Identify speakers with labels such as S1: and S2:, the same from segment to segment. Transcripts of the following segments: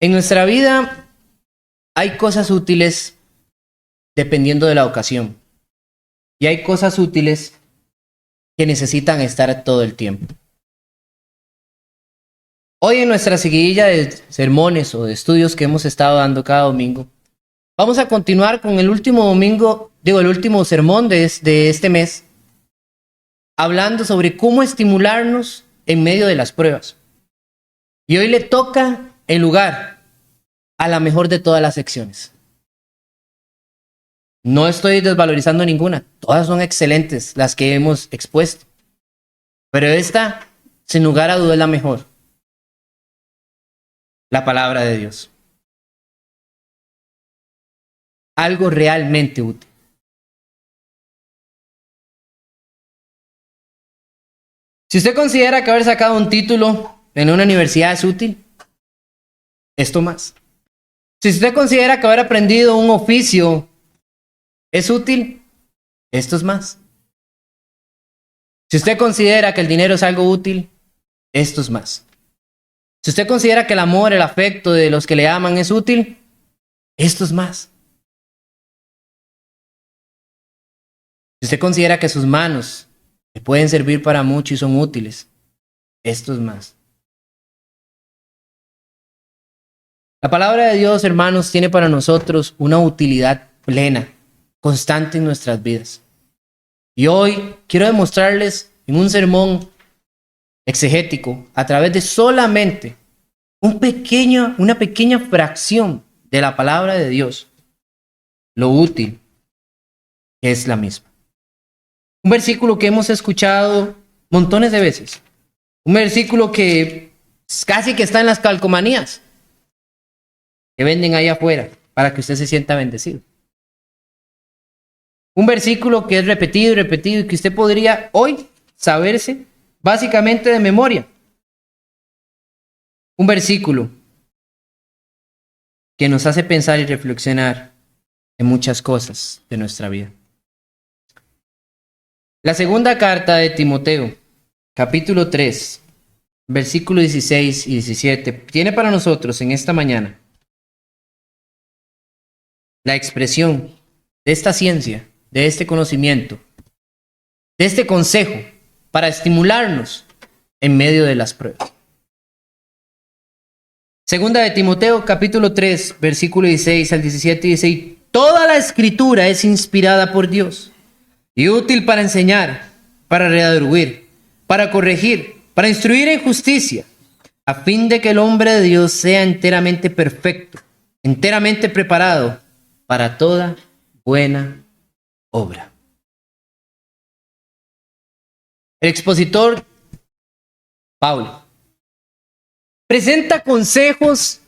S1: En nuestra vida hay cosas útiles dependiendo de la ocasión. Y hay cosas útiles que necesitan estar todo el tiempo. Hoy en nuestra seguidilla de sermones o de estudios que hemos estado dando cada domingo, vamos a continuar con el último el último sermón de este mes, hablando sobre cómo estimularnos en medio de las pruebas. Y hoy le toca el lugar a la mejor de todas las secciones. No estoy desvalorizando ninguna, todas son excelentes las que hemos expuesto. Pero esta, sin lugar a dudas, es la mejor. La palabra de Dios. Algo realmente útil. Si usted considera que haber sacado un título en una universidad es útil, esto más. Si usted considera que haber aprendido un oficio es útil, esto es más. Si usted considera que el dinero es algo útil, esto es más. Si usted considera que el amor, el afecto de los que le aman es útil, esto es más. Si usted considera que sus manos le pueden servir para mucho y son útiles, esto es más. La palabra de Dios, hermanos, tiene para nosotros una utilidad plena, constante en nuestras vidas. Y hoy quiero demostrarles en un sermón exegético, a través de solamente una pequeña fracción de la palabra de Dios, lo útil que es la misma. Un versículo que hemos escuchado montones de veces. Un versículo que casi que está en las calcomanías que venden ahí afuera para que usted se sienta bendecido. Un versículo que es repetido y repetido y que usted podría hoy saberse básicamente de memoria. Un versículo que nos hace pensar y reflexionar en muchas cosas de nuestra vida. La segunda carta de Timoteo, capítulo 3, versículos 16 y 17, tiene para nosotros en esta mañana la expresión de esta ciencia, de este conocimiento, de este consejo para estimularnos en medio de las pruebas. Segunda de Timoteo, capítulo 3, versículo 16 al 17, dice: toda la escritura es inspirada por Dios y útil para enseñar, para redarguir, para corregir, para instruir en justicia, a fin de que el hombre de Dios sea enteramente perfecto, enteramente preparado para toda buena obra. El expositor Pablo presenta consejos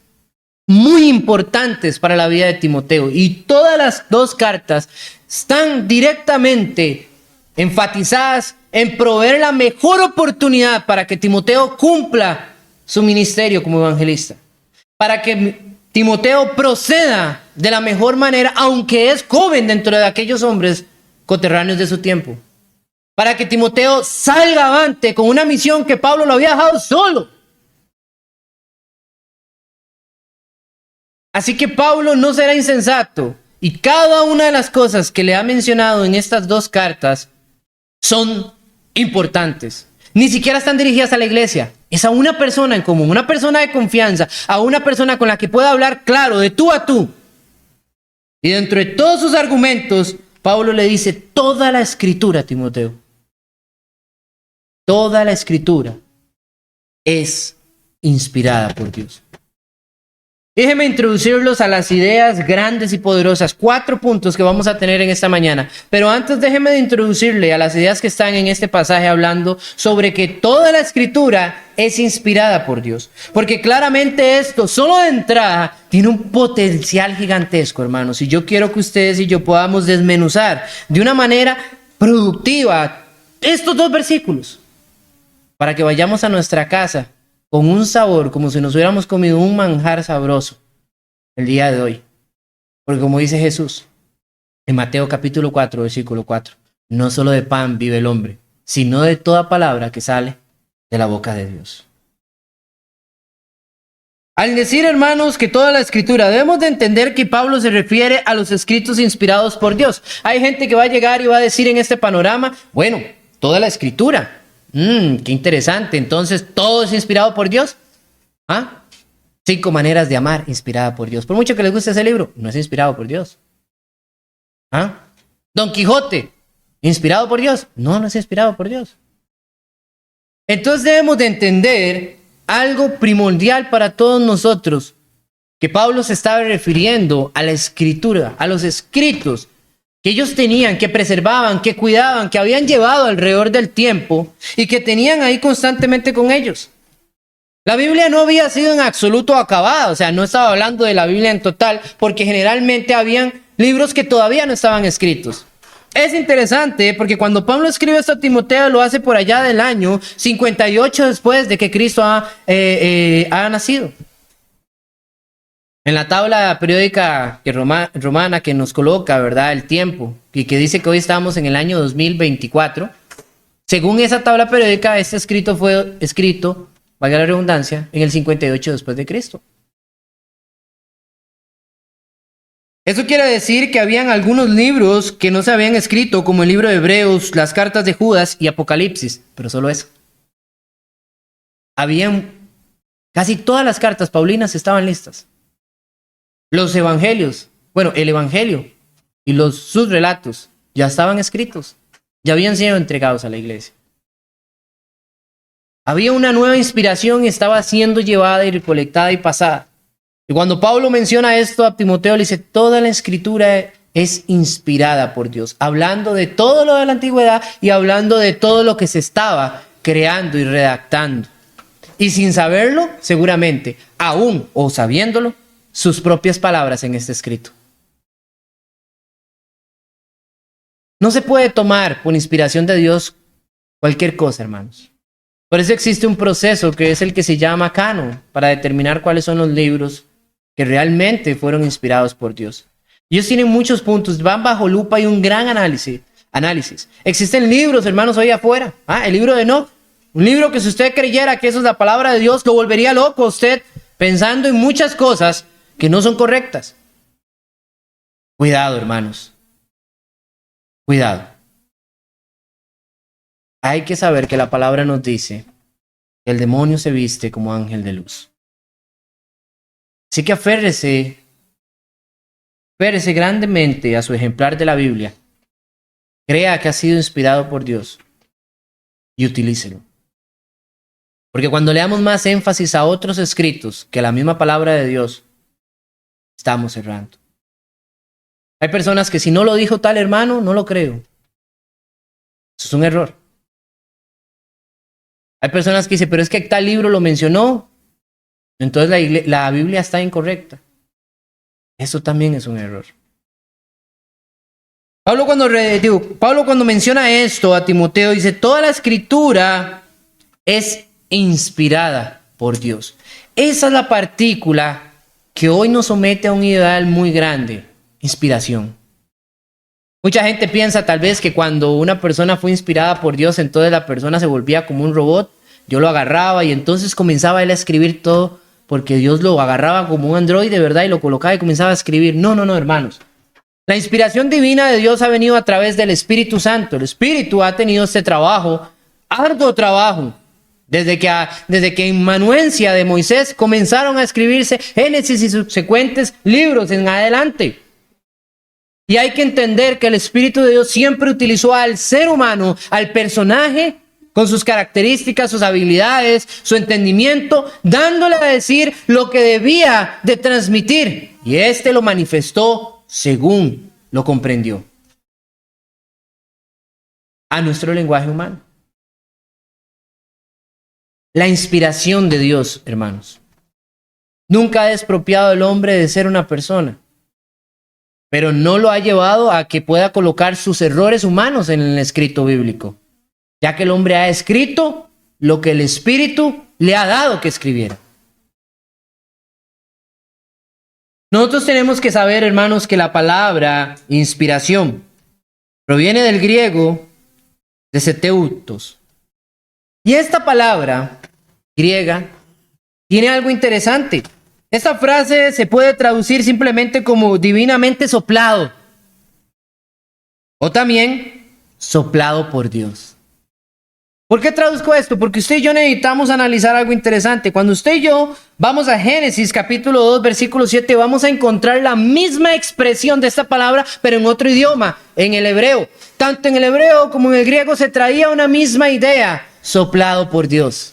S1: muy importantes para la vida de Timoteo, y todas las dos cartas están directamente enfatizadas en proveer la mejor oportunidad para que Timoteo cumpla su ministerio como evangelista, para que Timoteo proceda de la mejor manera, aunque es joven dentro de aquellos hombres coterráneos de su tiempo, para que Timoteo salga avante con una misión que Pablo lo había dejado solo. Así que Pablo no será insensato, y cada una de las cosas que le ha mencionado en estas dos cartas son importantes. Ni siquiera están dirigidas a la iglesia, es a una persona en común, una persona de confianza, a una persona con la que pueda hablar claro, de tú a tú. Y dentro de todos sus argumentos, Pablo le dice: toda la escritura, Timoteo, toda la escritura es inspirada por Dios. Déjenme introducirlos a las ideas grandes y poderosas, 4 puntos que vamos a tener en esta mañana. Pero antes déjenme de introducirle a las ideas que están en este pasaje, hablando sobre que toda la escritura es inspirada por Dios. Porque claramente esto, solo de entrada, tiene un potencial gigantesco, hermanos. Y yo quiero que ustedes y yo podamos desmenuzar de una manera productiva estos 2 versículos, para que vayamos a nuestra casa con un sabor como si nos hubiéramos comido un manjar sabroso el día de hoy. Porque como dice Jesús en Mateo capítulo 4, versículo 4, no solo de pan vive el hombre, sino de toda palabra que sale de la boca de Dios. Al decir, hermanos, que toda la escritura, debemos de entender que Pablo se refiere a los escritos inspirados por Dios. Hay gente que va a llegar y va a decir en este panorama, bueno, toda la escritura. Qué interesante. Entonces, ¿todo es inspirado por Dios? 5 maneras de amar inspirada por Dios. Por mucho que les guste ese libro, no es inspirado por Dios. Don Quijote, ¿inspirado por Dios? No, no es inspirado por Dios. Entonces debemos de entender algo primordial para todos nosotros, que Pablo se estaba refiriendo a la escritura, a los escritos que ellos tenían, que preservaban, que cuidaban, que habían llevado alrededor del tiempo y que tenían ahí constantemente con ellos. La Biblia no había sido en absoluto acabada, o sea, no estaba hablando de la Biblia en total, porque generalmente habían libros que todavía no estaban escritos. Es interesante porque cuando Pablo escribe esto a Timoteo lo hace por allá del año 58 después de que Cristo ha nacido. En la tabla periódica romana que nos coloca, ¿verdad?, el tiempo y que dice que hoy estamos en el año 2024, según esa tabla periódica, este escrito fue escrito, valga la redundancia, en el 58 después de Cristo. Eso quiere decir que habían algunos libros que no se habían escrito, como el libro de Hebreos, las cartas de Judas y Apocalipsis, pero solo eso. Casi todas las cartas paulinas estaban listas. Los evangelios, el evangelio y sus relatos ya estaban escritos, ya habían sido entregados a la iglesia. Había una nueva inspiración y estaba siendo llevada y recolectada y pasada. Y cuando Pablo menciona esto a Timoteo, le dice, toda la escritura es inspirada por Dios, hablando de todo lo de la antigüedad y hablando de todo lo que se estaba creando y redactando. Y sin saberlo, seguramente, aún o sabiéndolo, sus propias palabras en este escrito. No se puede tomar por inspiración de Dios cualquier cosa, hermanos. Por eso existe un proceso que es el que se llama canon, para determinar cuáles son los libros que realmente fueron inspirados por Dios. Ellos tienen muchos puntos, van bajo lupa y un gran análisis. Existen libros, hermanos, hoy afuera. El libro de Enoch, un libro que si usted creyera que eso es la palabra de Dios, lo volvería loco a usted pensando en muchas cosas que no son correctas. Cuidado, hermanos. Cuidado. Hay que saber que la palabra nos dice que el demonio se viste como ángel de luz. Así que aférrese grandemente a su ejemplar de la Biblia. Crea que ha sido inspirado por Dios y utilícelo. Porque cuando le damos más énfasis a otros escritos que a la misma palabra de Dios, estamos errando. Hay personas que si no lo dijo tal hermano, no lo creo. Eso es un error. Hay personas que dicen, pero es que tal libro lo mencionó, entonces la Biblia está incorrecta. Eso también es un error. Pablo cuando menciona esto a Timoteo, dice, toda la escritura es inspirada por Dios. Esa es la partícula que hoy nos somete a un ideal muy grande, inspiración. Mucha gente piensa tal vez que cuando una persona fue inspirada por Dios, entonces la persona se volvía como un robot. Yo lo agarraba y entonces comenzaba él a escribir todo porque Dios lo agarraba como un androide, ¿verdad? Y lo colocaba y comenzaba a escribir. No, hermanos. La inspiración divina de Dios ha venido a través del Espíritu Santo. El Espíritu ha tenido este trabajo, arduo trabajo. Desde que en manuencia de Moisés comenzaron a escribirse Génesis y subsecuentes libros en adelante. Y hay que entender que el Espíritu de Dios siempre utilizó al ser humano, al personaje, con sus características, sus habilidades, su entendimiento, dándole a decir lo que debía de transmitir. Y éste lo manifestó según lo comprendió. A nuestro lenguaje humano. La inspiración de Dios, hermanos, nunca ha expropiado al hombre de ser una persona, pero no lo ha llevado a que pueda colocar sus errores humanos en el escrito bíblico, ya que el hombre ha escrito lo que el Espíritu le ha dado que escribiera. Nosotros tenemos que saber, hermanos, que la palabra inspiración proviene del griego de seteutos. Y esta palabra griega tiene algo interesante. Esta frase se puede traducir simplemente como divinamente soplado. O también soplado por Dios. ¿Por qué traduzco esto? Porque usted y yo necesitamos analizar algo interesante. Cuando usted y yo vamos a Génesis capítulo 2, versículo 7, vamos a encontrar la misma expresión de esta palabra, pero en otro idioma, en el hebreo. Tanto en el hebreo como en el griego se traía una misma idea, soplado por Dios.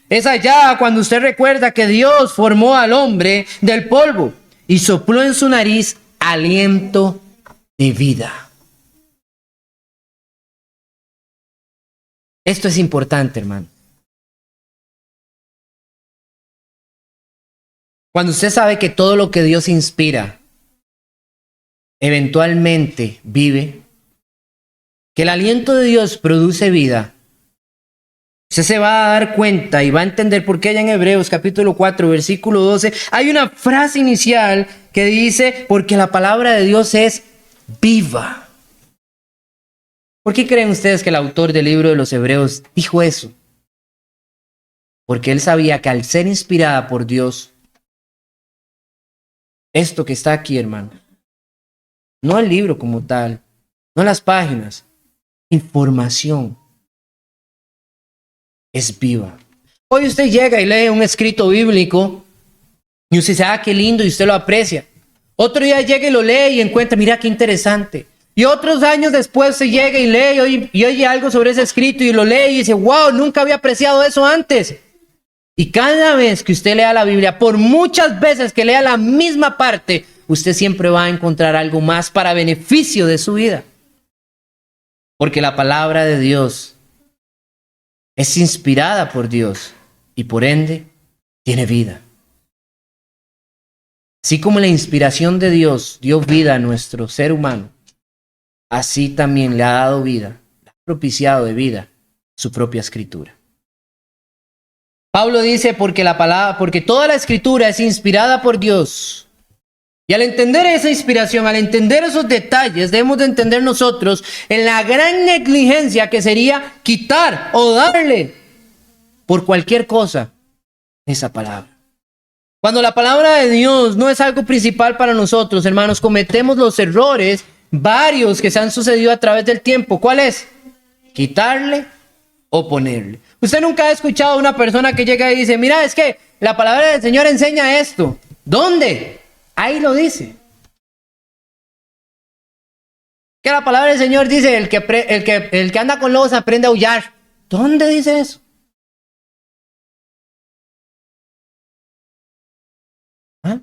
S1: Es allá cuando usted recuerda que Dios formó al hombre del polvo y sopló en su nariz aliento de vida. Esto es importante, hermano. Cuando usted sabe que todo lo que Dios inspira eventualmente vive, que el aliento de Dios produce vida, usted se va a dar cuenta y va a entender por qué allá en Hebreos capítulo 4, versículo 12, hay una frase inicial que dice, porque la palabra de Dios es viva. ¿Por qué creen ustedes que el autor del libro de los Hebreos dijo eso? Porque él sabía que al ser inspirada por Dios, esto que está aquí, hermano, no el libro como tal, no las páginas, información es viva. Hoy usted llega y lee un escrito bíblico y usted dice, ah, qué lindo, y usted lo aprecia. Otro día llega y lo lee y encuentra, mira qué interesante. Y otros años después se llega y lee y oye algo sobre ese escrito y lo lee y dice, wow, nunca había apreciado eso antes. Y cada vez que usted lea la Biblia, por muchas veces que lea la misma parte, usted siempre va a encontrar algo más para beneficio de su vida. Porque la palabra de Dios es inspirada por Dios y por ende tiene vida. Así como la inspiración de Dios dio vida a nuestro ser humano, así también le ha dado vida, le ha propiciado de vida su propia escritura. Pablo dice, porque toda la escritura es inspirada por Dios. Y al entender esa inspiración, al entender esos detalles, debemos de entender nosotros en la gran negligencia que sería quitar o darle por cualquier cosa esa palabra. Cuando la palabra de Dios no es algo principal para nosotros, hermanos, cometemos los errores varios que se han sucedido a través del tiempo. ¿Cuál es? Quitarle o ponerle. Usted nunca ha escuchado a una persona que llega y dice, mira, es que la palabra del Señor enseña esto. ¿Dónde? Ahí lo dice. Que la palabra del Señor dice, el que anda con lobos aprende a aullar. ¿Dónde dice eso? ¿Ah?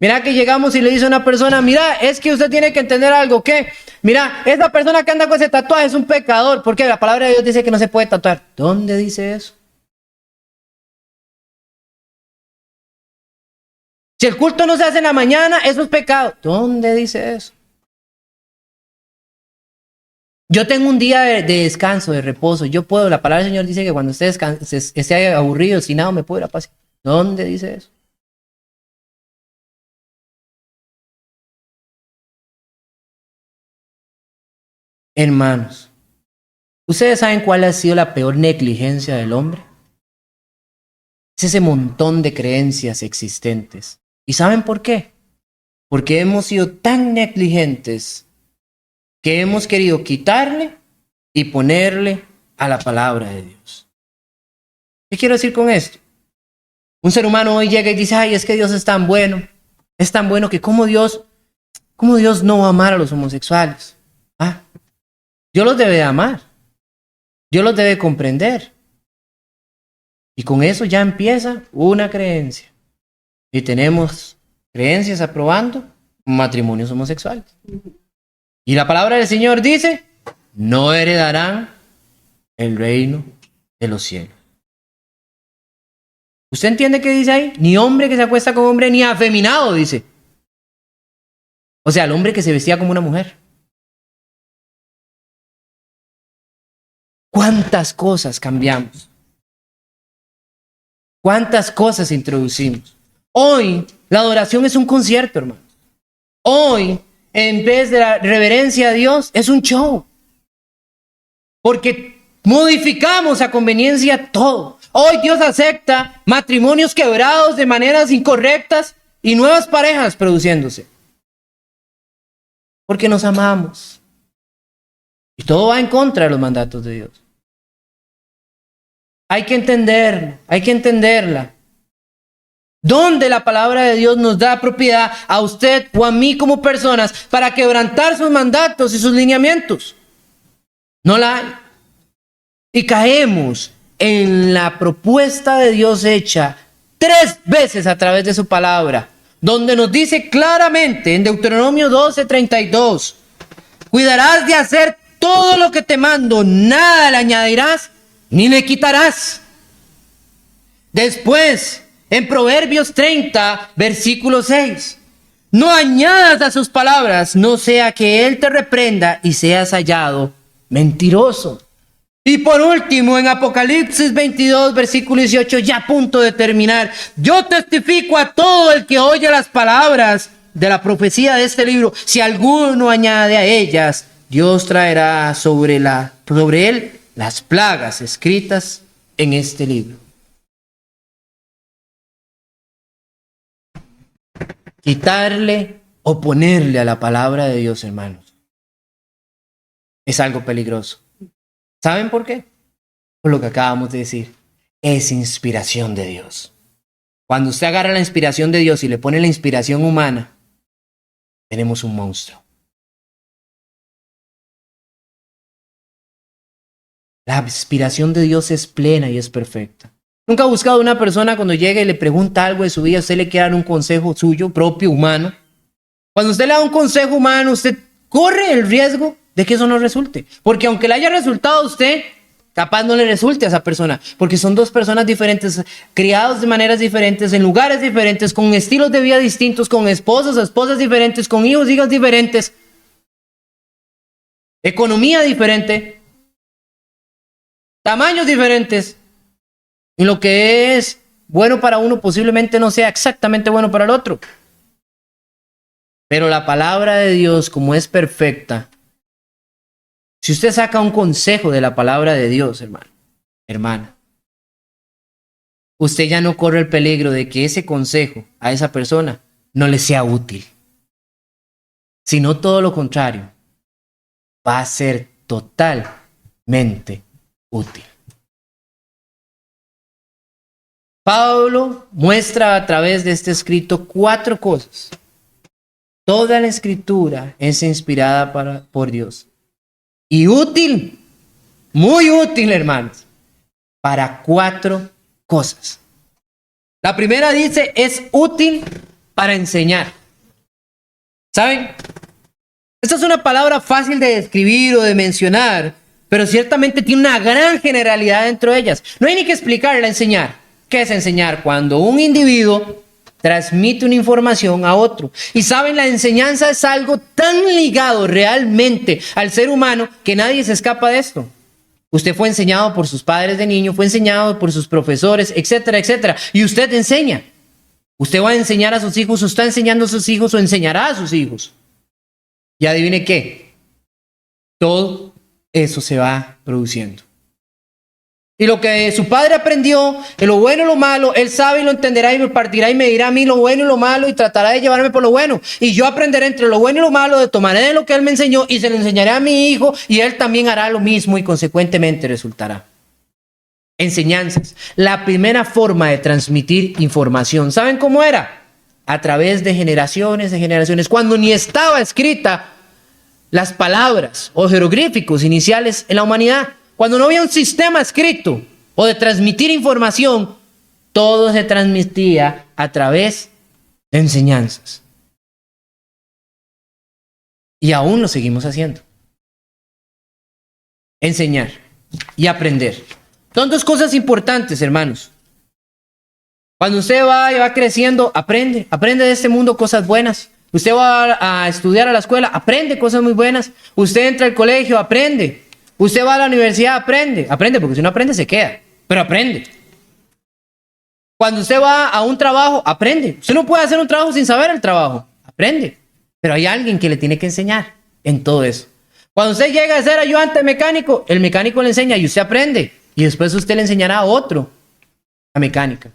S1: Mira que llegamos y le dice a una persona, mira, es que usted tiene que entender algo, ¿qué? Mira, esa persona que anda con ese tatuaje es un pecador, porque la palabra de Dios dice que no se puede tatuar. ¿Dónde dice eso? Si el culto no se hace en la mañana, eso es pecado. ¿Dónde dice eso? Yo tengo un día de descanso, de reposo. Yo puedo, la palabra del Señor dice que cuando usted esté aburrido, sin nada, me puedo ir a pasear. ¿Dónde dice eso? Hermanos, ¿ustedes saben cuál ha sido la peor negligencia del hombre? Es ese montón de creencias existentes. ¿Y saben por qué? Porque hemos sido tan negligentes que hemos querido quitarle y ponerle a la palabra de Dios. ¿Qué quiero decir con esto? Un ser humano hoy llega y dice, ay, es que Dios es tan bueno que ¿cómo Dios no va a amar a los homosexuales? Ah, Dios los debe amar. Dios los debe comprender. Y con eso ya empieza una creencia. Y tenemos creencias aprobando matrimonios homosexuales. Y la palabra del Señor dice, no heredarán el reino de los cielos. ¿Usted entiende qué dice ahí? Ni hombre que se acuesta con hombre, ni afeminado, dice. O sea, el hombre que se vestía como una mujer. ¿Cuántas cosas cambiamos? ¿Cuántas cosas introducimos? Hoy, la adoración es un concierto, hermano. Hoy, en vez de la reverencia a Dios, es un show. Porque Modificamos a conveniencia todo. Hoy Dios acepta matrimonios quebrados de maneras incorrectas y nuevas parejas produciéndose. Porque nos amamos. Y todo va en contra de los mandatos de Dios. Hay que entenderlo, hay que entenderla. Donde la palabra de Dios nos da propiedad a usted o a mí como personas para quebrantar sus mandatos y sus lineamientos. No la hay. Y caemos en la propuesta de Dios hecha 3 veces a través de su palabra, donde nos dice claramente en Deuteronomio 12:32, cuidarás de hacer todo lo que te mando, nada le añadirás ni le quitarás. Después, en Proverbios 30, versículo 6, no añadas a sus palabras, no sea que él te reprenda y seas hallado mentiroso. Y por último, en Apocalipsis 22, versículo 18, ya a punto de terminar, yo testifico a todo el que oye las palabras de la profecía de este libro, si alguno añade a ellas, Dios traerá sobre él las plagas escritas en este libro. Quitarle o ponerle a la palabra de Dios, hermanos, es algo peligroso. ¿Saben por qué? Por lo que acabamos de decir. Es inspiración de Dios. Cuando usted agarra la inspiración de Dios y le pone la inspiración humana, tenemos un monstruo. La inspiración de Dios es plena y es perfecta. ¿Nunca ha buscado una persona cuando llega y le pregunta algo de su vida, usted le quiere dar un consejo suyo, propio, humano? Cuando usted le da un consejo humano, usted corre el riesgo de que eso no resulte. Porque aunque le haya resultado a usted, capaz no le resulte a esa persona. Porque son 2 personas diferentes, criados de maneras diferentes, en lugares diferentes, con estilos de vida distintos, con esposos, esposas diferentes, con hijos, hijas diferentes, economía diferente, tamaños diferentes. Y lo que es bueno para uno posiblemente no sea exactamente bueno para el otro. Pero la palabra de Dios, como es perfecta, si usted saca un consejo de la palabra de Dios, hermano, hermana, usted ya no corre el peligro de que ese consejo a esa persona no le sea útil. Sino todo lo contrario, va a ser totalmente útil. Pablo muestra a través de este escrito 4 cosas. Toda la escritura es inspirada por Dios. Y útil, muy útil, hermanos, para 4 cosas. La primera dice, es útil para enseñar. ¿Saben? Esta es una palabra fácil de describir o de mencionar, pero ciertamente tiene una gran generalidad dentro de ellas. No hay ni que explicarla, enseñar. ¿Qué es enseñar? Cuando un individuo transmite una información a otro. Y saben, la enseñanza es algo tan ligado realmente al ser humano que nadie se escapa de esto. Usted fue enseñado por sus padres de niño, fue enseñado por sus profesores, etcétera, etcétera. Y usted enseña. Usted va a enseñar a sus hijos, o está enseñando a sus hijos o enseñará a sus hijos. Y adivine qué. Todo eso se va produciendo. Y lo que su padre aprendió, de lo bueno y lo malo, él sabe y lo entenderá y me partirá y me dirá a mí lo bueno y lo malo y tratará de llevarme por lo bueno. Y yo aprenderé entre lo bueno y lo malo, tomaré de lo que él me enseñó y se lo enseñaré a mi hijo y él también hará lo mismo y consecuentemente resultará. Enseñanzas. La primera forma de transmitir información, ¿saben cómo era? A través de generaciones, cuando ni estaba escrita las palabras o jeroglíficos iniciales en la humanidad. Cuando no había un sistema escrito o de transmitir información, todo se transmitía a través de enseñanzas. Y aún lo seguimos haciendo. Enseñar y aprender. Son 2 cosas importantes, hermanos. Cuando usted va creciendo, aprende de este mundo cosas buenas. Usted va a estudiar a la escuela, aprende cosas muy buenas. Usted entra al colegio, aprende. Usted va a la universidad, aprende, porque si no aprende se queda, pero aprende. Cuando usted va a un trabajo, aprende. Usted no puede hacer un trabajo sin saber el trabajo, aprende. Pero hay alguien que le tiene que enseñar en todo eso. Cuando usted llega a ser ayudante mecánico, el mecánico le enseña y usted aprende. Y después usted le enseñará a otro la mecánica.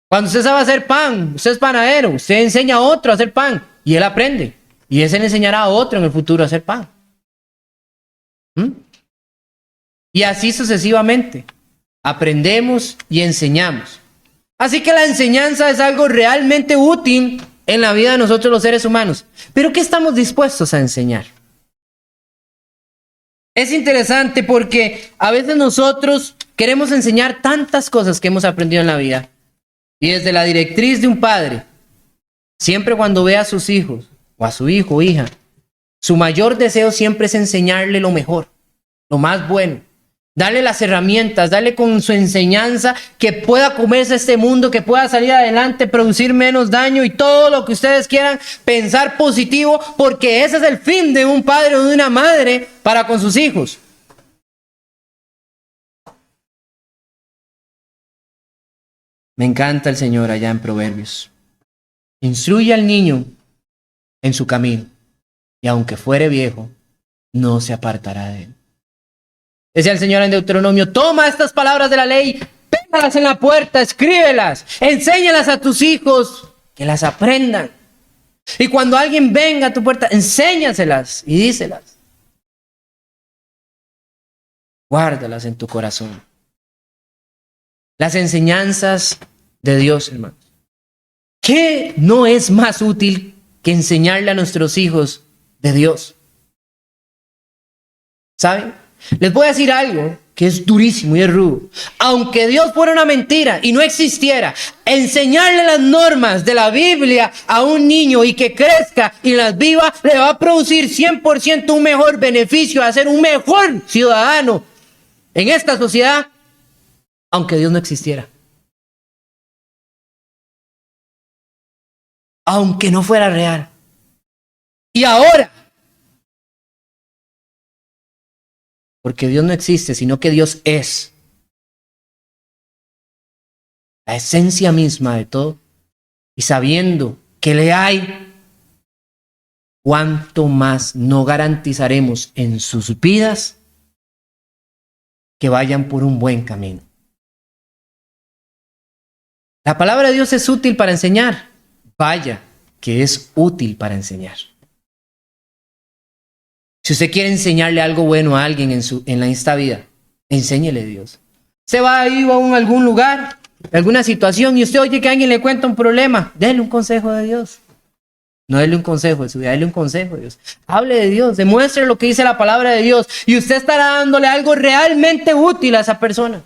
S1: Cuando usted sabe hacer pan, usted es panadero, usted enseña a otro a hacer pan y él aprende. Y ese le enseñará a otro en el futuro a hacer pan. Y así sucesivamente. Aprendemos y enseñamos. Así que la enseñanza es algo realmente útil en la vida de nosotros los seres humanos. Pero ¿qué estamos dispuestos a enseñar? Es interesante porque a veces nosotros queremos enseñar tantas cosas que hemos aprendido en la vida. Y desde la directriz de un padre, siempre cuando ve a sus hijos, o a su hijo o hija, su mayor deseo siempre es enseñarle lo mejor, lo más bueno. Darle las herramientas, darle con su enseñanza que pueda comerse este mundo, que pueda salir adelante, producir menos daño y todo lo que ustedes quieran pensar positivo, porque ese es el fin de un padre o de una madre para con sus hijos. Me encanta el Señor allá en Proverbios. Instruye al niño en su camino, y aunque fuere viejo, no se apartará de él. Decía el Señor en Deuteronomio, toma estas palabras de la ley, pégalas en la puerta, escríbelas, enséñalas a tus hijos, que las aprendan. Y cuando alguien venga a tu puerta, enséñaselas y díselas. Guárdalas en tu corazón. Las enseñanzas de Dios, hermanos. ¿Qué no es más útil que enseñarle a nuestros hijos de Dios? ¿Saben? Les voy a decir algo que es durísimo y es rudo. Aunque Dios fuera una mentira y no existiera, enseñarle las normas de la Biblia a un niño y que crezca y las viva, le va a producir 100% un mejor beneficio, a ser un mejor ciudadano en esta sociedad, aunque Dios no existiera. Aunque no fuera real. Y ahora, porque Dios no existe, sino que Dios es la esencia misma de todo. Y sabiendo que le hay, ¿cuánto más no garantizaremos en sus vidas que vayan por un buen camino? La palabra de Dios es útil para enseñar. Vaya, que es útil para enseñar. Si usted quiere enseñarle algo bueno a alguien en esta vida, enséñele a Dios. Se va a ir a algún lugar, alguna situación, y usted oye que alguien le cuenta un problema, déle un consejo de Dios. No déle un consejo de su vida, déle un consejo de Dios. Hable de Dios, demuestre lo que dice la palabra de Dios, y usted estará dándole algo realmente útil a esa persona.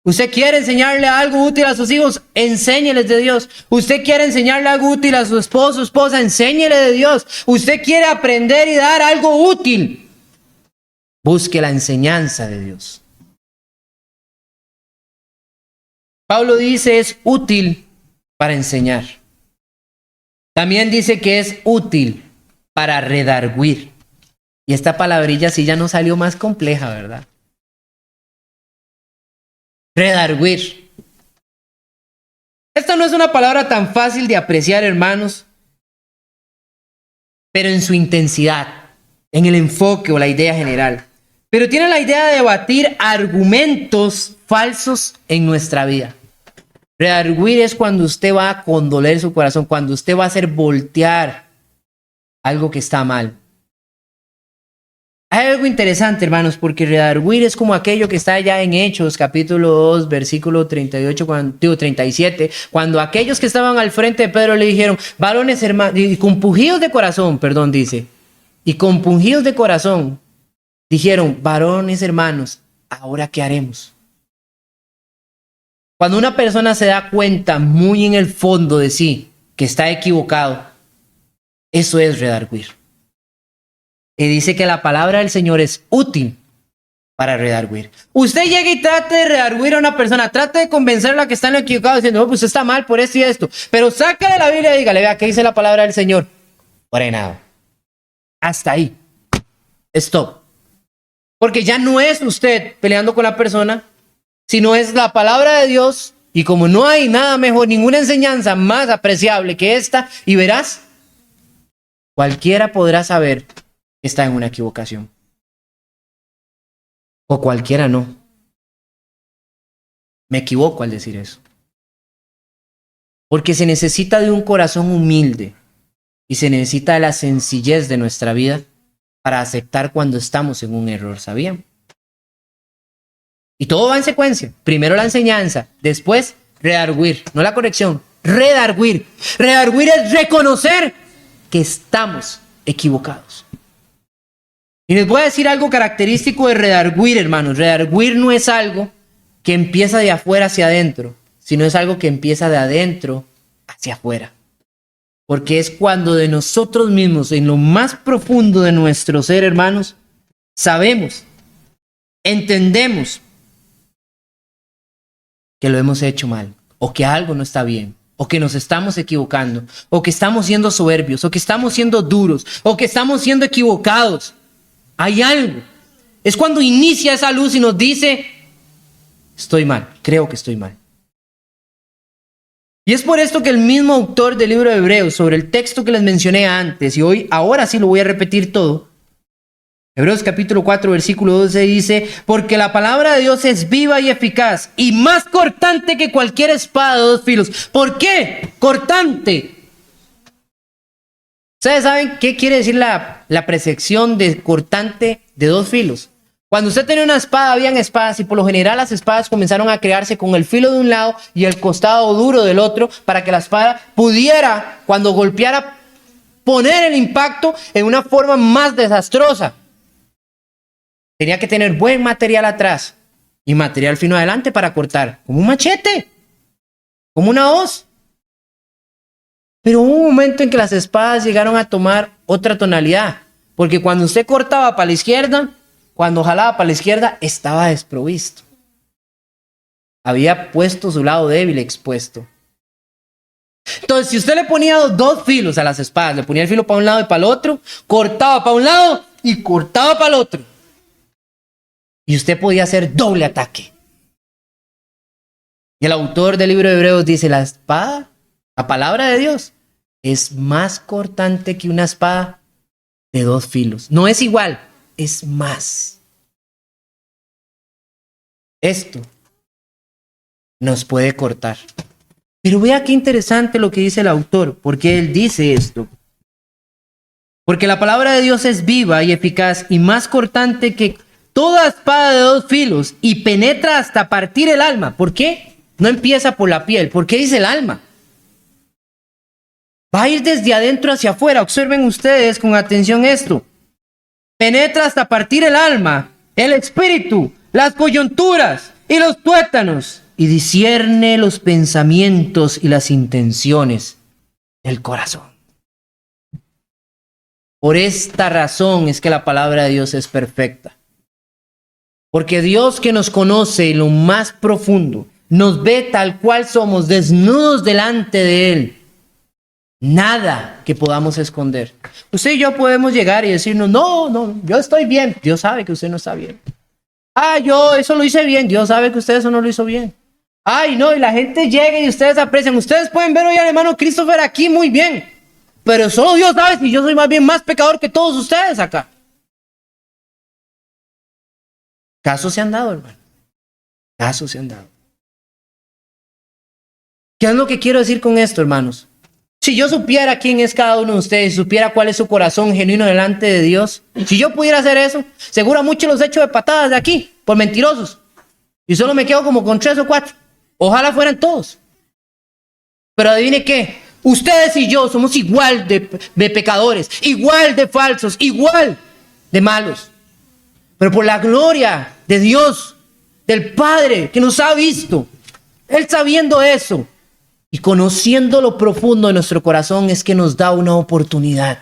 S1: Usted quiere enseñarle algo útil a sus hijos, enséñeles de Dios. Usted quiere enseñarle algo útil a su esposo, esposa, enséñele de Dios. Usted quiere aprender y dar algo útil, busque la enseñanza de Dios. Pablo dice es útil para enseñar. También dice que es útil para redarguir. Y esta palabrilla sí ya no salió más compleja, ¿verdad? Redarguir. Esta no es una palabra tan fácil de apreciar, hermanos, pero en su intensidad, en el enfoque o la idea general. Pero tiene la idea de debatir argumentos falsos en nuestra vida. Redarguir es cuando usted va a condoler su corazón, cuando usted va a hacer voltear algo que está mal. Hay algo interesante, hermanos, porque redarguir es como aquello que está allá en Hechos, capítulo 2, versículo 37, cuando aquellos que estaban al frente de Pedro le dijeron, varones hermanos, y compungidos de corazón, dijeron, varones hermanos, ¿ahora qué haremos? Cuando una persona se da cuenta muy en el fondo de sí que está equivocado, eso es redarguir. Y dice que la palabra del Señor es útil para redarguir. Usted llega y trate de redarguir a una persona, trate de convencerla que está en lo equivocado, diciendo, no, pues usted está mal por esto y esto. Pero saca de la Biblia y dígale, vea, ¿qué dice la palabra del Señor? Frenado. Hasta ahí. Stop. Porque ya no es usted peleando con la persona, sino es la palabra de Dios. Y como no hay nada mejor, ninguna enseñanza más apreciable que esta, y verás, cualquiera podrá saber está en una equivocación. O cualquiera no. Me equivoco al decir eso. Porque se necesita de un corazón humilde y se necesita de la sencillez de nuestra vida para aceptar cuando estamos en un error, ¿sabían? Y todo va en secuencia. Primero la enseñanza, después redarguir, no la corrección, redarguir. Redarguir es reconocer que estamos equivocados. Y les voy a decir algo característico de redarguir, hermanos. Redarguir no es algo que empieza de afuera hacia adentro, sino es algo que empieza de adentro hacia afuera. Porque es cuando de nosotros mismos, en lo más profundo de nuestro ser, hermanos, sabemos, entendemos que lo hemos hecho mal, o que algo no está bien, o que nos estamos equivocando, o que estamos siendo soberbios, o que estamos siendo duros, o que estamos siendo equivocados. Hay algo. Es cuando inicia esa luz y nos dice, estoy mal, creo que estoy mal. Y es por esto que el mismo autor del libro de Hebreos, sobre el texto que les mencioné antes, y ahora sí lo voy a repetir todo, Hebreos capítulo 4, versículo 12 dice, porque la palabra de Dios es viva y eficaz y más cortante que cualquier espada de dos filos. ¿Por qué? Cortante. ¿Ustedes saben qué quiere decir la precepción de cortante de dos filos? Cuando usted tenía una espada, habían espadas y por lo general las espadas comenzaron a crearse con el filo de un lado y el costado duro del otro para que la espada pudiera, cuando golpeara, poner el impacto en una forma más desastrosa. Tenía que tener buen material atrás y material fino adelante para cortar, como un machete, como una hoz. Pero hubo un momento en que las espadas llegaron a tomar otra tonalidad, porque cuando usted cortaba para la izquierda, cuando jalaba para la izquierda, estaba desprovisto. Había puesto su lado débil expuesto. Entonces, si usted le ponía dos filos a las espadas, le ponía el filo para un lado y para el otro, cortaba para un lado y cortaba para el otro. Y usted podía hacer doble ataque. Y el autor del libro de Hebreos dice, la espada, la palabra de Dios, es más cortante que una espada de dos filos. No es igual, es más. Esto nos puede cortar. Pero vea qué interesante lo que dice el autor, porque él dice esto. Porque la palabra de Dios es viva y eficaz y más cortante que toda espada de dos filos y penetra hasta partir el alma. ¿Por qué? No empieza por la piel. ¿Por qué dice el alma? Va a ir desde adentro hacia afuera. Observen ustedes con atención esto. Penetra hasta partir el alma, el espíritu, las coyunturas y los tuétanos y discierne los pensamientos y las intenciones del corazón. Por esta razón es que la palabra de Dios es perfecta. Porque Dios, que nos conoce en lo más profundo, nos ve tal cual somos, desnudos delante de Él. Nada que podamos esconder. Usted y yo podemos llegar y decirnos, no, yo estoy bien. Dios sabe que usted no está bien. Yo eso lo hice bien. Dios sabe que usted eso no lo hizo bien. No, y la gente llega y ustedes aprecian. Ustedes pueden ver hoy al hermano Christopher aquí muy bien. Pero solo Dios sabe si yo soy más bien más pecador que todos ustedes acá. Casos se han dado, hermano. Casos se han dado. ¿Qué es lo que quiero decir con esto, hermanos? Si yo supiera quién es cada uno de ustedes, si supiera cuál es su corazón genuino delante de Dios, si yo pudiera hacer eso, seguro a muchos los echo de patadas de aquí, por mentirosos. Y solo me quedo como con 3 o 4. Ojalá fueran todos. Pero adivine qué, ustedes y yo somos igual de pecadores, igual de falsos, igual de malos. Pero por la gloria de Dios, del Padre que nos ha visto, Él sabiendo eso y conociendo lo profundo de nuestro corazón, es que nos da una oportunidad.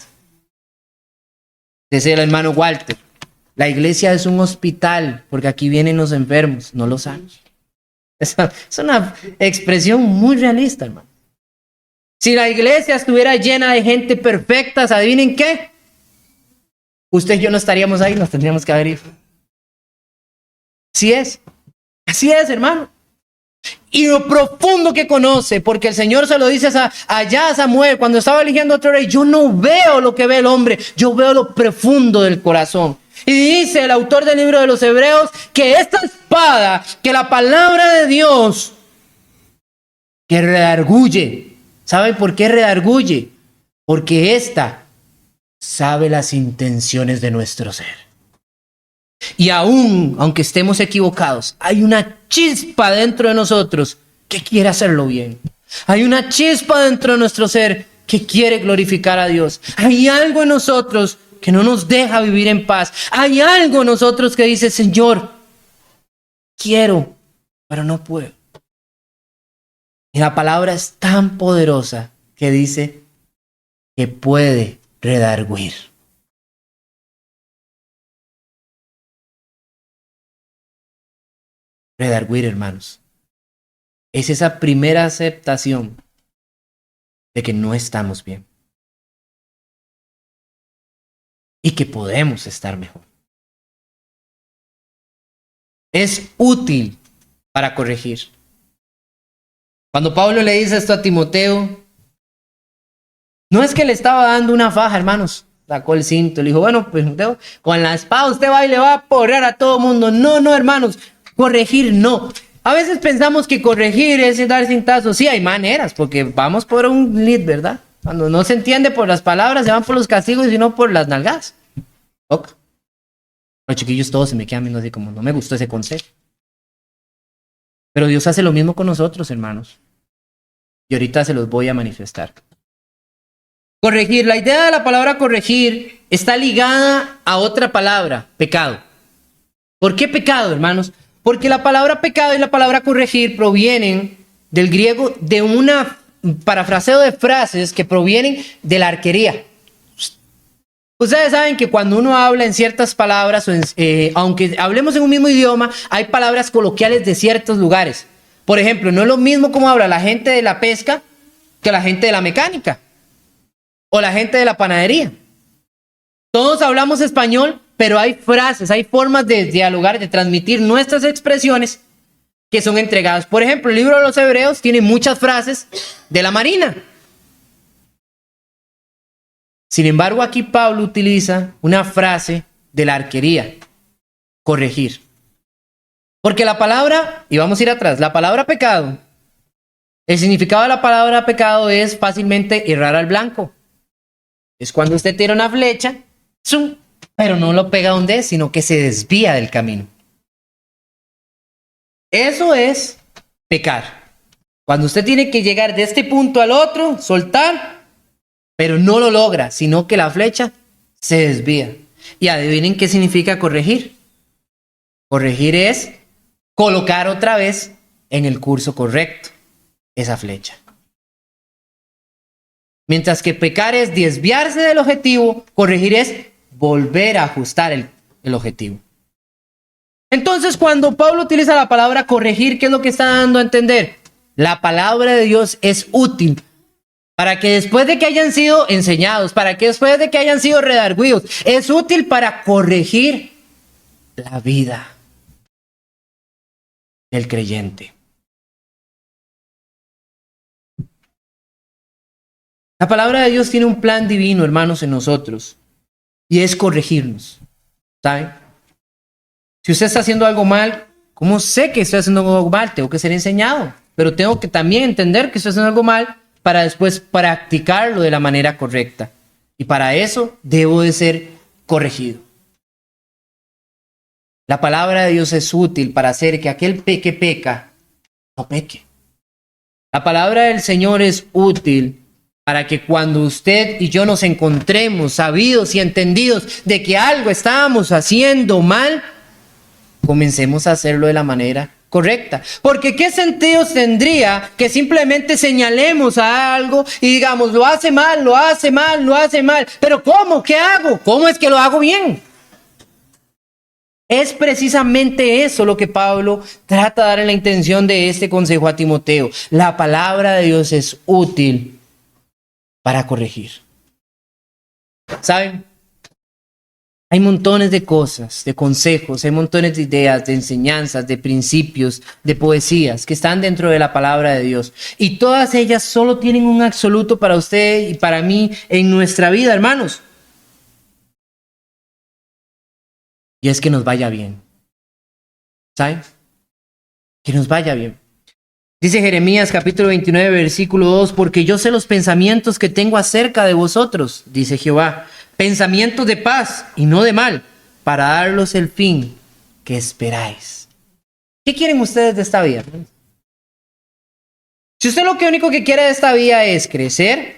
S1: Decía el hermano Walter, la iglesia es un hospital porque aquí vienen los enfermos, no los sanos. Es una expresión muy realista, hermano. Si la iglesia estuviera llena de gente perfecta, ¿adivinen qué? Usted y yo no estaríamos ahí, nos tendríamos que haber ido. Así es, hermano. y lo profundo que conoce, porque el Señor se lo dice allá a Samuel cuando estaba eligiendo otro rey. Yo no veo lo que ve el hombre, yo veo lo profundo del corazón. Y dice el autor del libro de los Hebreos que esta espada, que la palabra de Dios, que redarguye. ¿Sabe por qué redarguye? Porque esta sabe las intenciones de nuestro ser. Y aún, aunque estemos equivocados, hay una chispa dentro de nosotros que quiere hacerlo bien. Hay una chispa dentro de nuestro ser que quiere glorificar a Dios. Hay algo en nosotros que no nos deja vivir en paz. Hay algo en nosotros que dice, Señor, quiero, pero no puedo. Y la palabra es tan poderosa que dice que puede redarguir. Redarguir, hermanos, es esa primera aceptación de que no estamos bien y que podemos estar mejor. Es útil para corregir. Cuando Pablo le dice esto a Timoteo, no es que le estaba dando una faja, hermanos. Sacó el cinto, le dijo, bueno, pues con la espada usted va y le va a porrear a todo mundo. No, hermanos. Corregir, no. A veces pensamos que corregir es dar cintazos. Sí, hay maneras, porque vamos por un lead, ¿verdad? Cuando no se entiende por las palabras, se van por los castigos y no por las nalgas. Ok. Los chiquillos todos se me quedan viendo así como, no me gustó ese consejo. Pero Dios hace lo mismo con nosotros, hermanos. Y ahorita se los voy a manifestar. Corregir, la idea de la palabra corregir está ligada a otra palabra, pecado. ¿Por qué pecado, hermanos? Porque la palabra pecado y la palabra corregir provienen del griego de una parafraseo de frases que provienen de la arquería. Ustedes saben que cuando uno habla en ciertas palabras, aunque hablemos en un mismo idioma, hay palabras coloquiales de ciertos lugares. Por ejemplo, no es lo mismo como habla la gente de la pesca que la gente de la mecánica o la gente de la panadería. Todos hablamos español, pero hay frases, hay formas de dialogar, de transmitir nuestras expresiones que son entregadas. Por ejemplo, el libro de los Hebreos tiene muchas frases de la marina. Sin embargo, aquí Pablo utiliza una frase de la arquería, corregir. Porque la palabra, y vamos a ir atrás, la palabra pecado, el significado de la palabra pecado es fácilmente errar al blanco. Es cuando usted tira una flecha, ¡zum!, pero no lo pega donde es, sino que se desvía del camino. Eso es pecar. Cuando usted tiene que llegar de este punto al otro, soltar, pero no lo logra, sino que la flecha se desvía. Y adivinen qué significa corregir. Corregir es colocar otra vez en el curso correcto esa flecha. Mientras que pecar es desviarse del objetivo, corregir es volver a ajustar el objetivo. Entonces, cuando Pablo utiliza la palabra corregir, ¿qué es lo que está dando a entender? La palabra de Dios es útil para que después de que hayan sido enseñados, para que después de que hayan sido redarguidos, es útil para corregir la vida del creyente. La palabra de Dios tiene un plan divino, hermanos, en nosotros, y es corregirnos, ¿saben? Si usted está haciendo algo mal, ¿cómo sé que estoy haciendo algo mal? Tengo que ser enseñado, pero tengo que también entender que estoy haciendo algo mal para después practicarlo de la manera correcta. Y para eso debo de ser corregido. La palabra de Dios es útil para hacer que aquel que peca no peque. La palabra del Señor es útil para que cuando usted y yo nos encontremos sabidos y entendidos de que algo estábamos haciendo mal, comencemos a hacerlo de la manera correcta. Porque ¿qué sentido tendría que simplemente señalemos a algo y digamos, lo hace mal, lo hace mal, lo hace mal? Pero ¿cómo? ¿Qué hago? ¿Cómo es que lo hago bien? Es precisamente eso lo que Pablo trata de dar en la intención de este consejo a Timoteo. La palabra de Dios es útil para corregir. ¿Saben? Hay montones de cosas, de consejos, hay montones de ideas, de enseñanzas, de principios, de poesías que están dentro de la palabra de Dios. Y todas ellas solo tienen un absoluto para usted y para mí en nuestra vida, hermanos. Y es que nos vaya bien. ¿Saben? Que nos vaya bien. Dice Jeremías capítulo 29, versículo 2, porque yo sé los pensamientos que tengo acerca de vosotros, dice Jehová, pensamientos de paz y no de mal, para daros el fin que esperáis. ¿Qué quieren ustedes de esta vida? Si usted lo único que quiere de esta vida es crecer,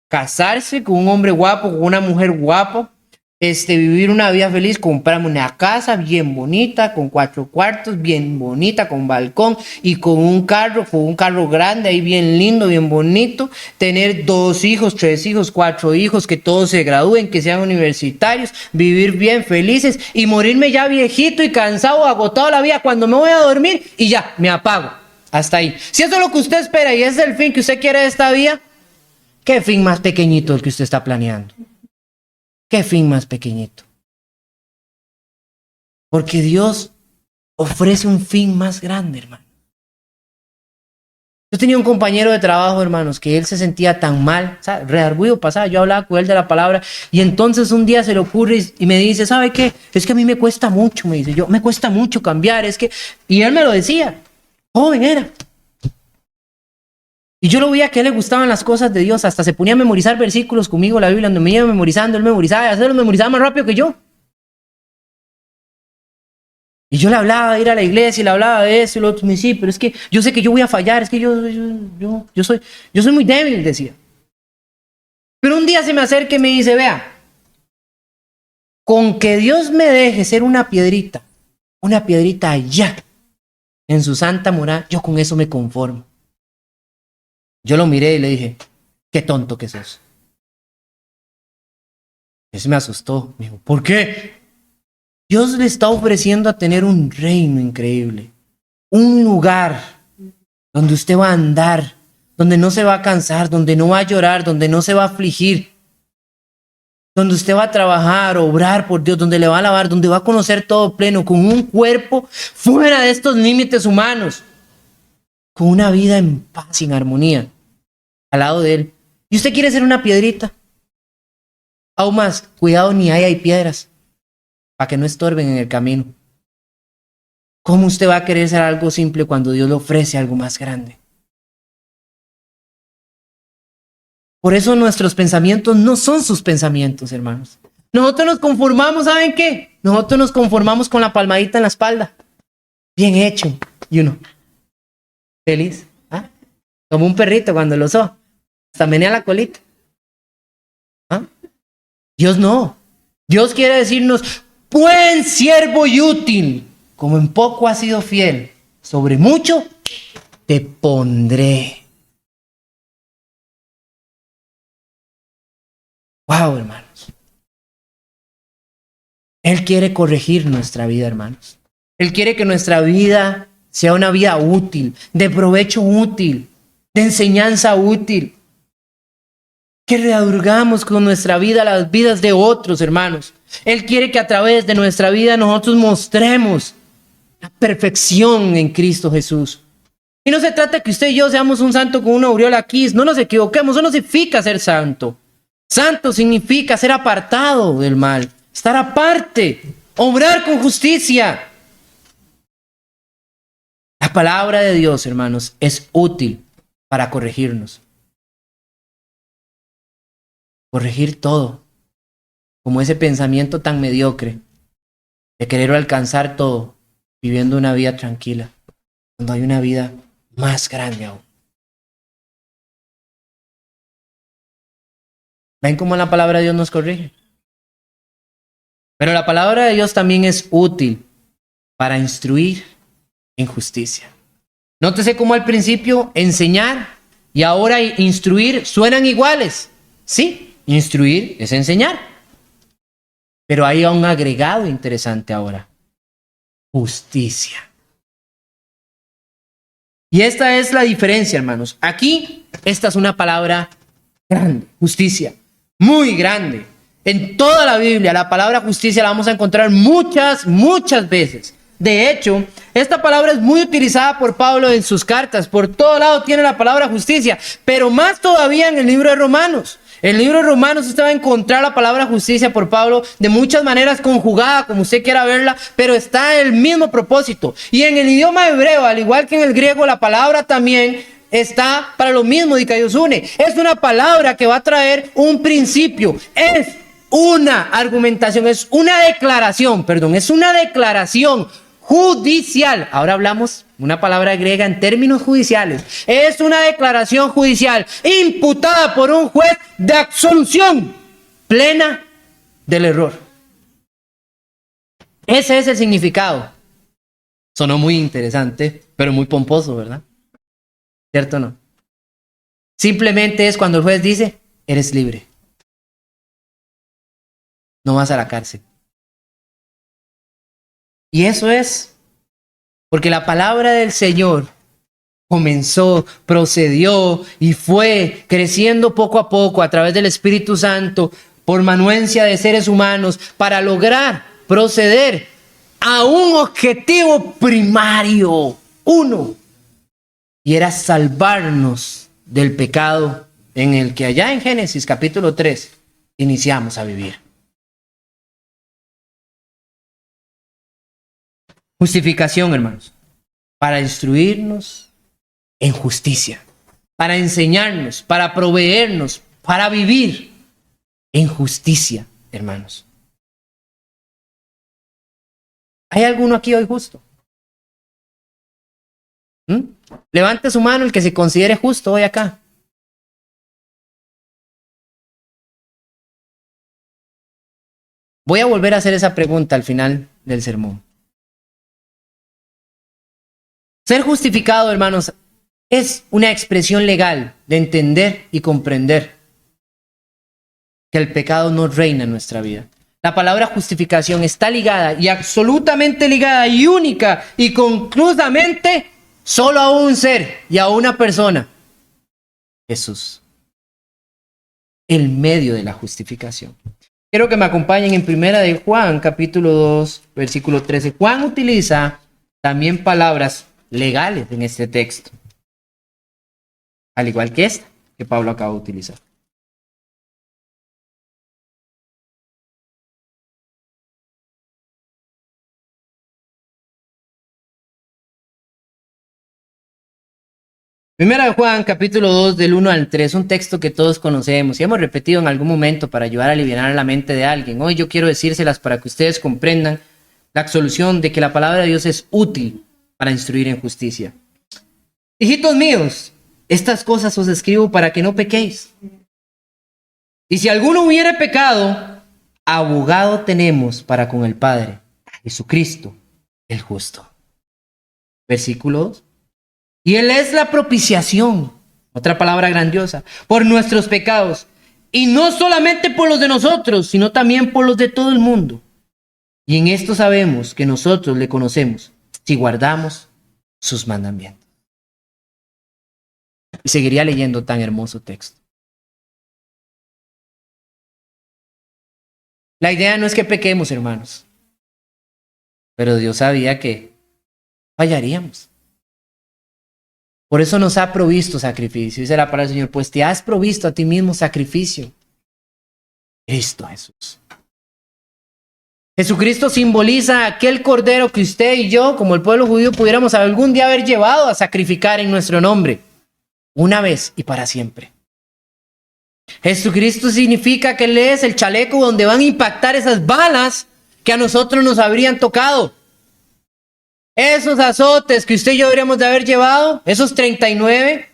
S1: casarse con un hombre guapo, con una mujer guapa, vivir una vida feliz, comprarme una casa bien bonita, con 4 cuartos, bien bonita, con balcón y con un carro grande, ahí bien lindo, bien bonito, tener 2 hijos, 3 hijos, 4 hijos, que todos se gradúen, que sean universitarios, vivir bien felices y morirme ya viejito y cansado, agotado la vida cuando me voy a dormir y ya, me apago. Hasta ahí. Si eso es lo que usted espera y es el fin que usted quiere de esta vida, ¿qué fin más pequeñito el que usted está planeando? ¿Qué fin más pequeñito? Porque Dios ofrece un fin más grande, hermano. Yo tenía un compañero de trabajo, hermanos, que él se sentía tan mal, ¿sabes? Redarguido pasaba, yo hablaba con él de la palabra, y entonces un día se le ocurre y me dice, ¿sabe qué? Es que a mí me cuesta mucho, me dice, me cuesta mucho cambiar, es que... Y él me lo decía, joven era. Y yo lo veía que a él le gustaban las cosas de Dios, hasta se ponía a memorizar versículos conmigo, la Biblia, donde me iba memorizando, él memorizaba, y a veces lo memorizaba más rápido que yo. Y yo le hablaba de ir a la iglesia, y le hablaba de eso, y lo otro me decía, sí, pero es que yo sé que yo voy a fallar, es que yo soy muy débil, decía. Pero un día se me acerca y me dice, vea, con que Dios me deje ser una piedrita allá, en su santa morada, yo con eso me conformo. Yo lo miré y le dije, qué tonto que sos. Eso me asustó. Me dijo, ¿por qué? Dios le está ofreciendo a tener un reino increíble. Un lugar donde usted va a andar, donde no se va a cansar, donde no va a llorar, donde no se va a afligir. Donde usted va a trabajar, obrar por Dios, donde le va a alabar, donde va a conocer todo pleno, con un cuerpo fuera de estos límites humanos. Con una vida en paz y en armonía. Al lado de él. ¿Y usted quiere ser una piedrita? Aún más, cuidado, ni hay piedras para que no estorben en el camino. ¿Cómo usted va a querer ser algo simple cuando Dios le ofrece algo más grande? Por eso nuestros pensamientos no son sus pensamientos, hermanos. Nosotros nos conformamos, ¿saben qué? Nosotros nos conformamos con la palmadita en la espalda. Bien hecho. Y uno, feliz. ¿Ah? Como un perrito cuando lo usó. Hasta menea la colita. ¿Ah? Dios no. Dios quiere decirnos, buen siervo y útil, como en poco has sido fiel, sobre mucho te pondré. Wow, hermanos. Él quiere corregir nuestra vida, hermanos. Él quiere que nuestra vida sea una vida útil, de provecho útil, de enseñanza útil. Que readurgamos con nuestra vida las vidas de otros, hermanos. Él quiere que a través de nuestra vida nosotros mostremos la perfección en Cristo Jesús. Y no se trata que usted y yo seamos un santo con una aureola aquí. No nos equivoquemos, eso no significa ser santo. Santo significa ser apartado del mal, estar aparte, obrar con justicia. La palabra de Dios, hermanos, es útil para corregirnos. Corregir todo, como ese pensamiento tan mediocre de querer alcanzar todo, viviendo una vida tranquila, cuando hay una vida más grande aún. ¿Ven cómo la palabra de Dios nos corrige? Pero la palabra de Dios también es útil para instruir en justicia. Nótese cómo al principio enseñar y ahora instruir suenan iguales. Sí. Instruir es enseñar. Pero hay un agregado interesante ahora. Justicia. Y esta es la diferencia, hermanos. Aquí, esta es una palabra grande. Justicia. Muy grande. En toda la Biblia, la palabra justicia la vamos a encontrar muchas veces. De hecho, esta palabra es muy utilizada por Pablo en sus cartas. Por todo lado tiene la palabra justicia, pero más todavía en el libro de Romanos. En el libro de Romanos usted va a encontrar la palabra justicia por Pablo de muchas maneras conjugada, como usted quiera verla, pero está el mismo propósito. Y en el idioma hebreo, al igual que en el griego, la palabra también está para lo mismo, dikaiosune. Es una palabra que va a traer un principio. Es una argumentación, es una declaración judicial. Ahora hablamos una palabra griega en términos judiciales. Es una declaración judicial imputada por un juez de absolución plena del error. Ese es el significado. Sonó muy interesante, pero muy pomposo, ¿verdad? ¿Cierto o no? Simplemente es cuando el juez dice, eres libre. No vas a la cárcel. Y eso es porque la palabra del Señor comenzó, procedió y fue creciendo poco a poco a través del Espíritu Santo por manuencia de seres humanos para lograr proceder a un objetivo primario, uno, y era salvarnos del pecado en el que allá en Génesis capítulo 3 iniciamos a vivir. Justificación, hermanos, para instruirnos en justicia, para enseñarnos, para proveernos, para vivir en justicia, hermanos. ¿Hay alguno aquí hoy justo? Levante su mano el que se considere justo hoy acá. Voy a volver a hacer esa pregunta al final del sermón. Ser justificado, hermanos, es una expresión legal de entender y comprender que el pecado no reina en nuestra vida. La palabra justificación está ligada y absolutamente ligada y única y conclusamente solo a un ser y a una persona. Jesús. El medio de la justificación. Quiero que me acompañen en Primera de Juan, capítulo 2, versículo 13. Juan utiliza también palabras legales en este texto, al igual que esta que Pablo acaba de utilizar. Primera de Juan, capítulo 2, del 1 al 3, un texto que todos conocemos y hemos repetido en algún momento para ayudar a aliviar la mente de alguien. Hoy yo quiero decírselas para que ustedes comprendan la absolución de que la palabra de Dios es útil para instruir en justicia. Hijitos míos, estas cosas os escribo para que no pequéis. Y si alguno hubiere pecado, abogado tenemos para con el Padre, Jesucristo, el justo. Versículo 2. Y Él es la propiciación, otra palabra grandiosa, por nuestros pecados. Y no solamente por los de nosotros, sino también por los de todo el mundo. Y en esto sabemos que nosotros le conocemos, si guardamos sus mandamientos. Y seguiría leyendo tan hermoso texto. La idea no es que pequemos, hermanos. Pero Dios sabía que fallaríamos. Por eso nos ha provisto sacrificio. Dice la palabra del Señor, pues te has provisto a ti mismo sacrificio. Cristo Jesús. Jesucristo simboliza aquel cordero que usted y yo, como el pueblo judío, pudiéramos algún día haber llevado a sacrificar en nuestro nombre. Una vez y para siempre. Jesucristo significa que Él es el chaleco donde van a impactar esas balas que a nosotros nos habrían tocado. Esos azotes que usted y yo deberíamos de haber llevado, esos 39,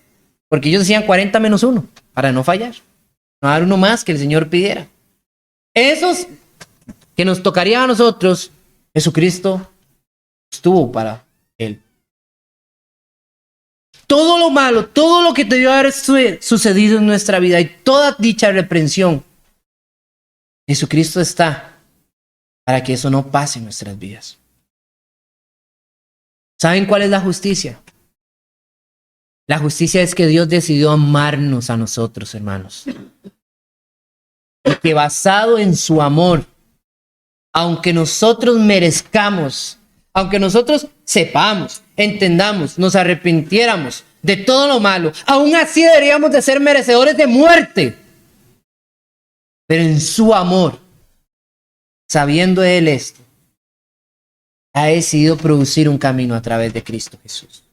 S1: porque ellos decían 40 menos 1, para no fallar. No dar uno más que el Señor pidiera. Esos que nos tocaría a nosotros, Jesucristo estuvo para Él. Todo lo malo, todo lo que debió haber sucedido en nuestra vida y toda dicha reprensión, Jesucristo está para que eso no pase en nuestras vidas. ¿Saben cuál es la justicia? La justicia es que Dios decidió amarnos a nosotros, hermanos. y que basado en su amor, aunque nosotros merezcamos, aunque nosotros sepamos, entendamos, nos arrepintiéramos de todo lo malo, aún así deberíamos de ser merecedores de muerte. Pero en su amor, sabiendo Él esto, ha decidido producir un camino a través de Cristo Jesús.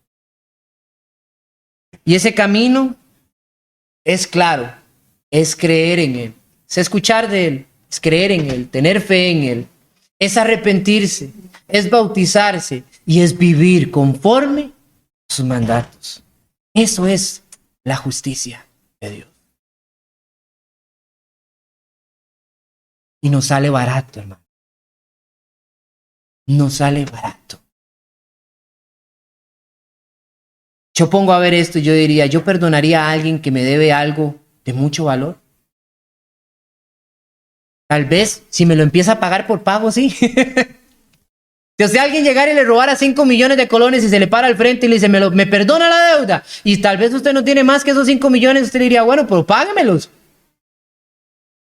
S1: Y ese camino es claro, es creer en Él, es escuchar de Él, es creer en Él, tener fe en Él, es arrepentirse, es bautizarse y es vivir conforme a sus mandatos. Eso es la justicia de Dios. Y nos sale barato, hermano. Nos sale barato. Yo pongo a ver esto y yo diría, ¿yo perdonaría a alguien que me debe algo de mucho valor? Tal vez si me lo empieza a pagar por pago, sí. Si alguien llegara y le robara 5 millones de colones y se le para al frente y le dice, me perdona la deuda, y tal vez usted no tiene más que esos 5 millones, usted le diría, bueno, pero páguemelos.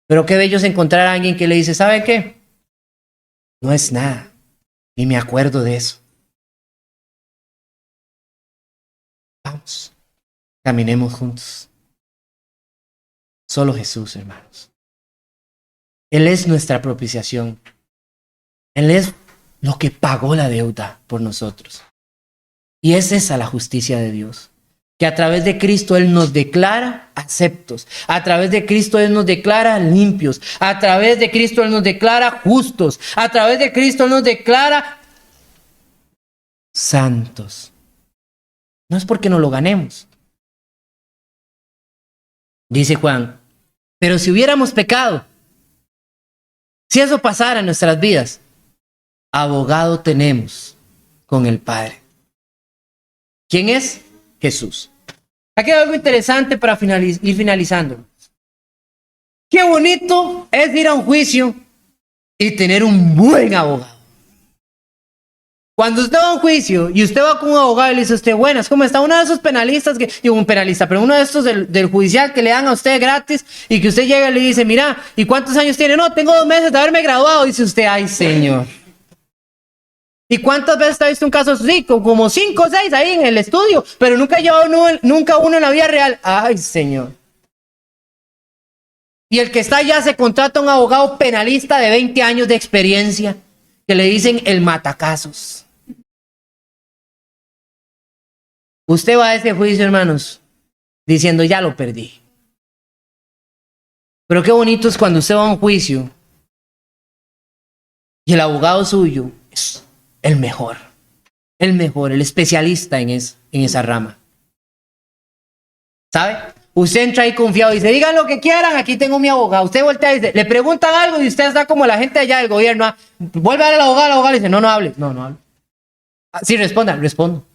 S1: Pero qué bello es encontrar a alguien que le dice, ¿sabe qué? No es nada, ni me acuerdo de eso. Vamos, caminemos juntos. Solo Jesús, hermanos. Él es nuestra propiciación. Él es lo que pagó la deuda por nosotros. Y es esa la justicia de Dios. Que a través de Cristo Él nos declara aceptos. A través de Cristo Él nos declara limpios. A través de Cristo Él nos declara justos. A través de Cristo Él nos declara santos. No es porque no lo ganemos. Dice Juan, pero si hubiéramos pecado, si eso pasara en nuestras vidas, abogado tenemos con el Padre. ¿Quién es? Jesús. Aquí hay algo interesante para ir finalizando. Qué bonito es ir a un juicio y tener un buen abogado. Cuando usted va a un juicio y usted va con un abogado y le dice a usted, buenas, ¿cómo está? Uno de esos penalistas, un penalista, pero uno de estos del judicial que le dan a usted gratis y que usted llega y le dice, mira, ¿y cuántos años tiene? No, tengo 2 meses de haberme graduado. Dice usted, ay, señor. ¿Y cuántas veces te ha visto un caso así? Como 5 o 6 ahí en el estudio, pero nunca ha llevado nunca uno en la vida real. Ay, señor. Y el que está allá se contrata a un abogado penalista de 20 años de experiencia, que le dicen el matacasos. Usted va a ese juicio, hermanos, diciendo, ya lo perdí. Pero qué bonito es cuando usted va a un juicio y el abogado suyo es el mejor, el especialista en esa rama. ¿Sabe? Usted entra ahí confiado y dice, digan lo que quieran, aquí tengo mi abogado. Usted voltea y dice, le preguntan algo y usted está como la gente allá del gobierno. Vuelve a ver al abogado le dice, no hable. No hable. Sí, respondo.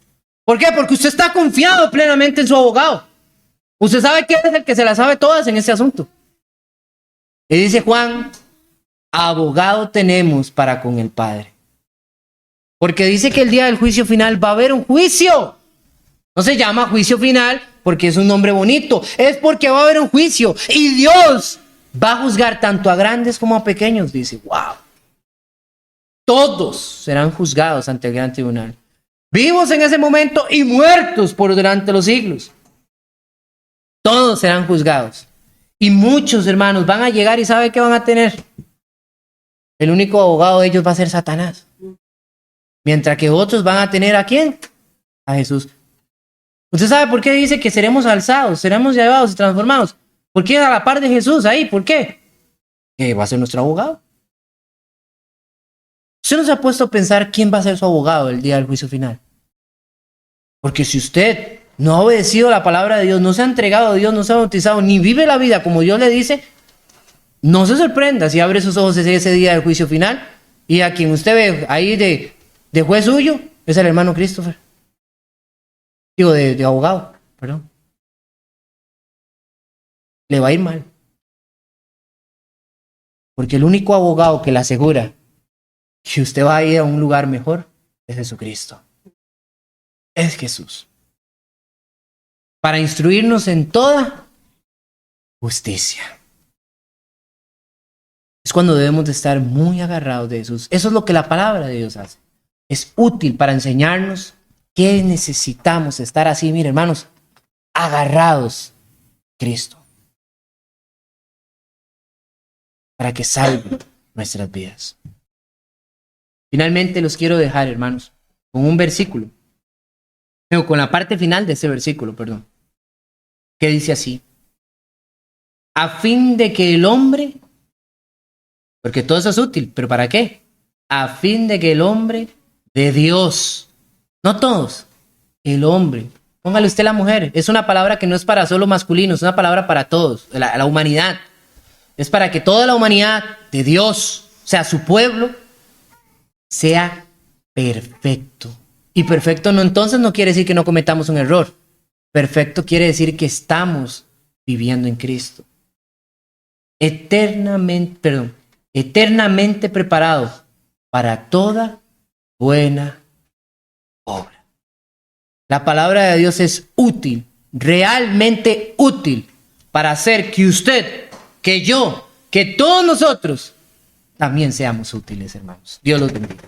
S1: ¿Por qué? Porque usted está confiado plenamente en su abogado. Usted sabe que es el que se la sabe todas en este asunto. Y dice Juan, abogado tenemos para con el Padre. Porque dice que el día del juicio final va a haber un juicio. No se llama juicio final porque es un nombre bonito. Es porque va a haber un juicio. Y Dios va a juzgar tanto a grandes como a pequeños. Dice, wow. Todos serán juzgados ante el gran tribunal. Vivos en ese momento y muertos por durante los siglos. Todos serán juzgados. Y muchos hermanos van a llegar y ¿sabe qué van a tener? El único abogado de ellos va a ser Satanás. Mientras que otros van a tener ¿a quién? A Jesús. ¿Usted sabe por qué dice que seremos alzados, seremos llevados y transformados? ¿Por qué a la par de Jesús ahí? ¿Por qué? Que va a ser nuestro abogado. ¿Usted no se ha puesto a pensar quién va a ser su abogado el día del juicio final? Porque si usted no ha obedecido la palabra de Dios, no se ha entregado a Dios, no se ha bautizado, ni vive la vida como Dios le dice, no se sorprenda si abre sus ojos ese día del juicio final y a quien usted ve ahí de juez suyo es el hermano Christopher. Digo, de abogado, perdón. Le va a ir mal. Porque el único abogado que le asegura que usted va a ir a un lugar mejor es Jesucristo. Es Jesús. Para instruirnos en toda justicia. cuando debemos de estar muy agarrados de Jesús. Eso es lo que la palabra de Dios hace. Es útil para enseñarnos que necesitamos estar así, miren hermanos, agarrados a Cristo. Para que salve nuestras vidas. Finalmente los quiero dejar, hermanos, con un versículo. Con la parte final de ese versículo, perdón. Que dice así. A fin de que el hombre, porque todo eso es útil, pero ¿para qué? A fin de que el hombre de Dios, no todos, el hombre, póngale usted la mujer, es una palabra que no es para solo masculinos, es una palabra para todos, la humanidad. Es para que toda la humanidad de Dios, o sea, su pueblo, sea perfecto. Y perfecto entonces no quiere decir que no cometamos un error. Perfecto quiere decir que estamos viviendo en Cristo. Eternamente preparado para toda buena obra. La palabra de Dios es útil, realmente útil, para hacer que usted, que yo, que todos nosotros también seamos útiles, hermanos. Dios los bendiga.